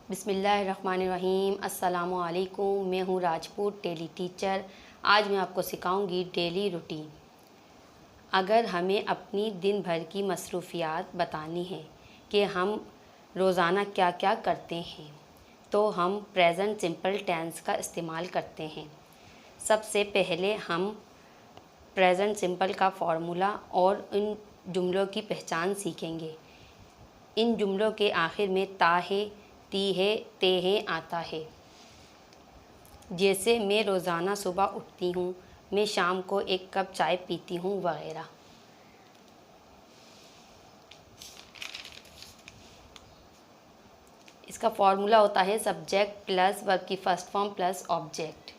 बिस्मिल्लाहिर्रहमानिर्रहीम। अस्सलामुअलैकुम। मैं हूँ राजपूत डेली टीचर। आज मैं आपको सिखाऊंगी डेली रूटीन। अगर हमें अपनी दिन भर की मसरूफ़ियात बतानी है कि हम रोज़ाना क्या क्या करते हैं, तो हम प्रेजेंट सिंपल टेंस का इस्तेमाल करते हैं। सबसे पहले हम प्रेजेंट सिंपल का फ़ॉर्मूला और इन जुमलों की पहचान सीखेंगे। इन जुमलों के आखिर में ता है, ती है, ते है आता है। जैसे मैं रोज़ाना सुबह उठती हूँ, मैं शाम को 1 कप चाय पीती हूँ वगैरह। इसका फॉर्मूला होता है सब्जेक्ट प्लस वर्ब की फर्स्ट फॉर्म प्लस ऑब्जेक्ट।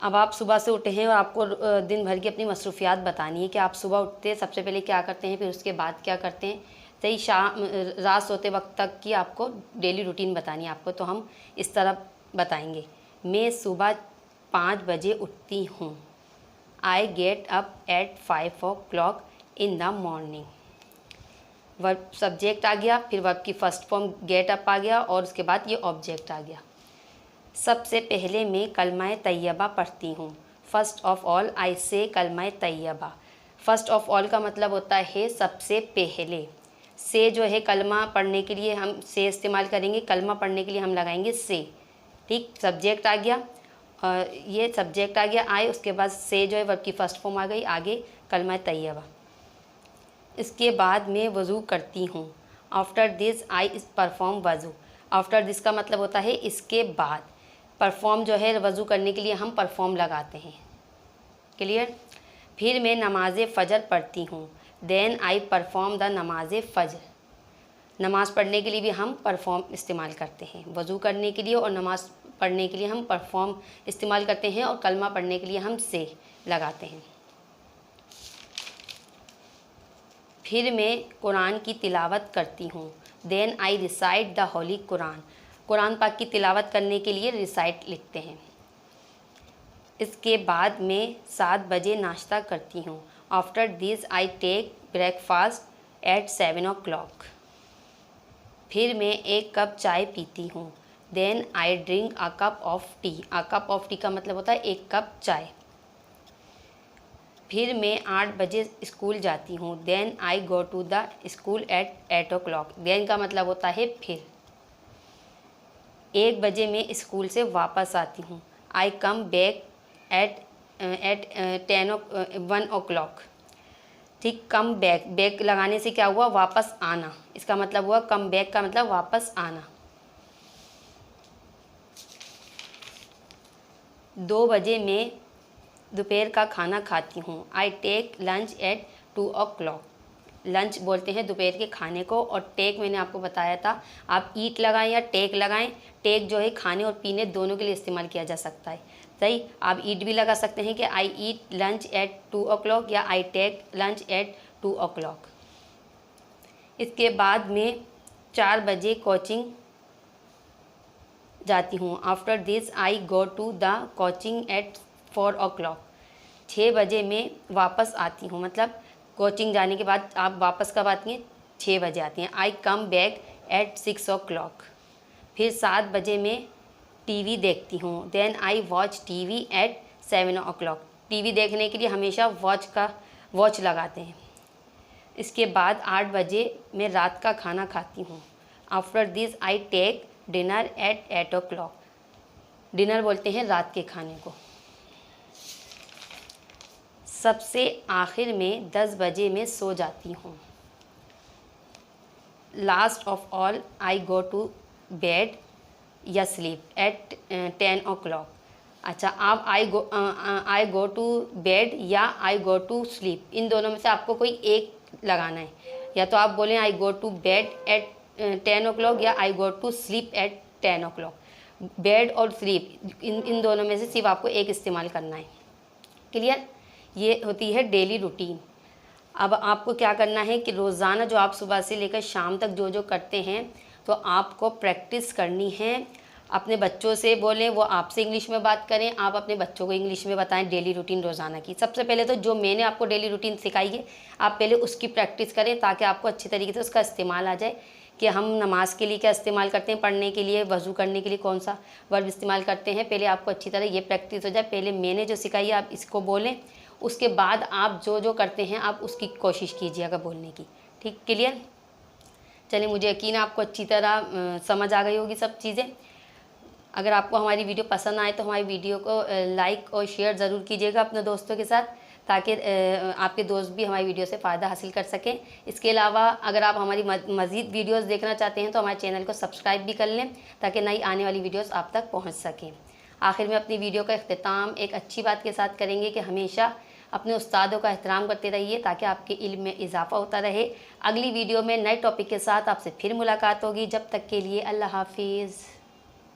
अब आप सुबह से उठे हैं और आपको दिन भर की अपनी मसरूफ़ियात बतानी है कि आप सुबह उठते सबसे पहले क्या करते हैं, फिर उसके बाद क्या करते हैं, सही शाम रात सोते वक्त तक की आपको डेली रूटीन बतानी है आपको। तो हम इस तरह बताएंगे। मैं सुबह 5 बजे उठती हूँ। I get up at 5 o'clock in the morning. Verb subject आ गया, फिर वर्ब की फर्स्ट फॉर्म गेट अप आ गया और उसके बाद ये ऑब्जेक्ट आ गया। सबसे पहले मैं कलमा तैयबा पढ़ती हूँ। फ़र्स्ट ऑफ़ ऑल आई से कलमा तैयबा। फ़र्स्ट ऑफ़ ऑल का मतलब होता है सबसे पहले। से जो है कलमा पढ़ने के लिए हम से इस्तेमाल करेंगे, कलमा पढ़ने के लिए हम लगाएंगे से। ठीक, सब्जेक्ट आ गया, ये सब्जेक्ट आ गया आई, उसके बाद से जो है वर्ब की फर्स्ट फॉर्म आ गई, आगे कलमा तैयबा। इसके बाद मैं वज़ू करती हूँ। आफ्टर दिस आई परफॉर्म वज़ू। आफ्टर दिस का मतलब होता है इसके बाद। परफॉर्म जो है वज़ू करने के लिए हम परफॉर्म लगाते हैं। क्लियर। फिर मैं नमाज फ़जर पढ़ती हूँ। देन आई परफॉर्म द नमाज फ़जर। नमाज़ पढ़ने के लिए भी हम परफॉर्म इस्तेमाल करते हैं। वज़ू करने के लिए और नमाज़ पढ़ने के लिए हम परफॉर्म इस्तेमाल करते हैं और कलमा पढ़ने के लिए हम से लगाते हैं। फिर मैं कुरान की तिलावत करती हूँ। Then I recite the holy Quran. Quran पाक की तिलावत करने के लिए रिसाइट लिखते हैं। इसके बाद मैं 7 बजे नाश्ता करती हूँ। After this I take breakfast at 7 o'clock। फिर मैं 1 कप चाय पीती हूँ। Then I drink a cup of tea. A cup of tea का मतलब होता है 1 कप चाय। फिर मैं 8 बजे स्कूल जाती हूँ। Then I go to the school at 8 o'clock। Then का मतलब होता है फिर। 1 बजे मैं स्कूल से वापस आती हूँ। आई कम बैक एट 1 o'clock। ठीक, कम बैक, बैक लगाने से क्या हुआ, वापस आना। इसका मतलब हुआ कम बैक का मतलब वापस आना। 2 बजे मैं दोपहर का खाना खाती हूँ। I take lunch at 2 o'clock। Lunch बोलते हैं दोपहर के खाने को, और टेक मैंने आपको बताया था, आप ईट लगाएं या टेक लगाएं। टेक जो है खाने और पीने दोनों के लिए इस्तेमाल किया जा सकता है। सही, आप ईट भी लगा सकते हैं कि आई ईट लंच एट 2 o'clock या आई टेक लंच एट 2 o'clock। इसके बाद मैं 4 बजे कोचिंग जाती हूँ। After this I go to the coaching at 4 o'clock। 6 बजे मैं वापस आती हूँ, मतलब कोचिंग जाने के बाद आप वापस कब आती हैं, 6 बजे आती हैं। I come back at 6 o'clock। फिर 7 बजे मैं टीवी देखती हूँ। Then I watch TV at 7 o'clock। TV देखने के लिए हमेशा वॉच लगाते हैं। इसके बाद 8 बजे मैं रात का खाना खाती हूँ। After this I take dinner at 8 o'clock। Dinner बोलते हैं रात के खाने को। सबसे आखिर में 10 बजे मैं सो जाती हूँ। Last of all I go to bed या स्लीप एट 10 o'clock। अच्छा, आप आई गो टू बेड या आई गो टू स्लीप, इन दोनों में से आपको कोई एक लगाना है। या तो आप बोलें I go to bed at 10 o'clock या I go to sleep at 10 o'clock। Bed और स्लीप इन दोनों में से सिर्फ आपको एक इस्तेमाल करना है। क्लियर। ये होती है डेली रूटीन। अब आपको क्या करना है कि रोज़ाना जो आप सुबह से लेकर शाम तक जो जो करते हैं, तो आपको प्रैक्टिस करनी है। अपने बच्चों से बोलें, वो आपसे इंग्लिश में बात करें, आप अपने बच्चों को इंग्लिश में बताएं डेली रूटीन रोज़ाना की। सबसे पहले तो जो मैंने आपको डेली रूटीन सिखाई है, आप पहले उसकी प्रैक्टिस करें ताकि आपको अच्छी तरीके से उसका इस्तेमाल आ जाए। कि हम नमाज के लिए क्या इस्तेमाल करते हैं, पढ़ने के लिए, वज़ू करने के लिए कौन सा वर्ब इस्तेमाल करते हैं। पहले आपको अच्छी तरह ये प्रैक्टिस हो जाए। पहले मैंने जो सिखाई है आप इसको बोलें, उसके बाद आप जो जो करते हैं आप उसकी कोशिश कीजिएगा बोलने की। ठीक, क्लियर? चलिए, मुझे यकीन है आपको अच्छी तरह समझ आ गई होगी सब चीज़ें। अगर आपको हमारी वीडियो पसंद आए तो हमारी वीडियो को लाइक और शेयर ज़रूर कीजिएगा अपने दोस्तों के साथ, ताकि आपके दोस्त भी हमारी वीडियो से फ़ायदा हासिल कर सकें। इसके अलावा अगर आप हमारी मज़ीद वीडियोस देखना चाहते हैं तो हमारे चैनल को सब्सक्राइब भी कर लें, ताकि नई आने वाली वीडियोस आप तक पहुंच सकें। आखिर में अपनी वीडियो का इख्तिताम एक अच्छी बात के साथ करेंगे कि हमेशा अपने उस्तादों का एहतराम करते रहिए, ताकि आपके इल्म में इजाफ़ा होता रहे। अगली वीडियो में नए टॉपिक के साथ आपसे फिर मुलाकात होगी। जब तक के लिए अल्लाह हाफिज़।